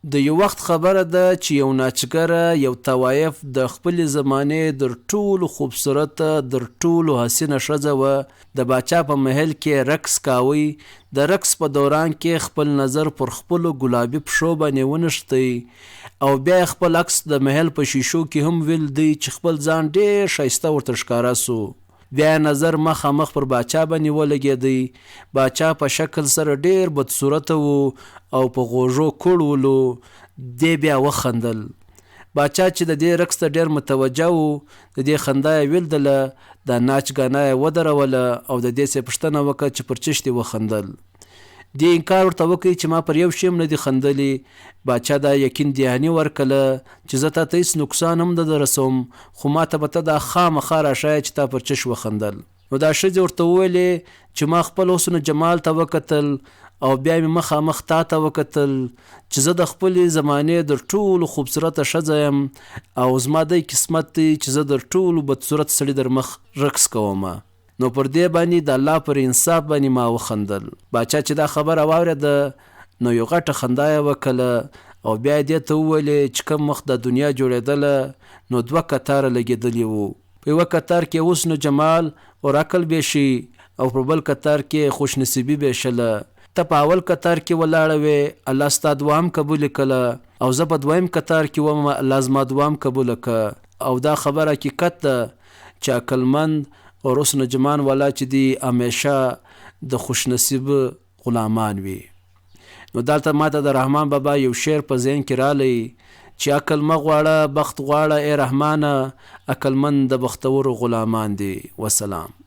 د یو وخت خبره ده چې یو ناچګره یو طوایف د خپل زمانې در ټولو خوبصورته در ټولو حسینه ښځه وه. د باچا په محل کې رقص کاوی. د رقص په دوران کې خپل نظر پر خپلو ګلابي پښو باندې ونښتی او بیا خپل عکس د محل په شیشو کې هم ویل دی چې خپل ځان ډېر ښایسته ورته ښکاره سو. بیا نظر مخامخ پر باچا باندې ولګېدی. باچا په شکل سره ډېر بدصورته و او په غوږو کوړ ولو. دی بیا وخندل. باچا چې د دې رقص ته ډېر متوجه و، د دې خندا یې ولیدله، دا ناچ ګانا یې ودروله او د دې څه پوښتنه وکړه چې پر چشت یې وخندل. دې انکار ورته وکړي چې ما پر یو شی هم نه دي خندلي. باچا دا یقین دهاني ورکړله چې زه تا ته هېڅ نقصان هم نه رسوم، خو ما ته به ته دا خامخا راښایې چې تا پر چش وخندل. نو دا ښځې ورته وویلې چې ما خپل حسن جمال ته وکتل او بیا مې مخامخ تا ته وکتل چې زه د خپلې زمانې در ټولو خوبصورته ښځه یم او زما دی قسمت دی چې زه در ټولو بدصورت سړي در مخ رقص کومه. نو پر دې باندې د الله پر انصاف باندې ما وخندل. باچا چې دا خبره واورېده نو یو غټه خندا یې وکړه او بیا یې دې ته وویلې چې کوم وخت د دنیا جوړېدله نو 2 کتاره لګېدلي وو. په یوه کتار کې حسن و جمال او عقل بیشي او په بل کتار کې خوشنصیبي بیشله. ته په اول کتار کې ولاړه وې، الله ستا دوام قبول کړه او زه په دویم کتار کې وم، الله زما دوام قبول کړه. او دا خبره حقیقت ده چې عقلمند او حسن جمال والا چې دی همیشه د خوشنصیب غلامان وي. نو دلته ماته د رحمان بابا یو شعر په ذهن کې رالی چې عقل مه غواړه بخت غواړه ای رحمانه، عقلمند د بختورو غلامان دی. وسلام.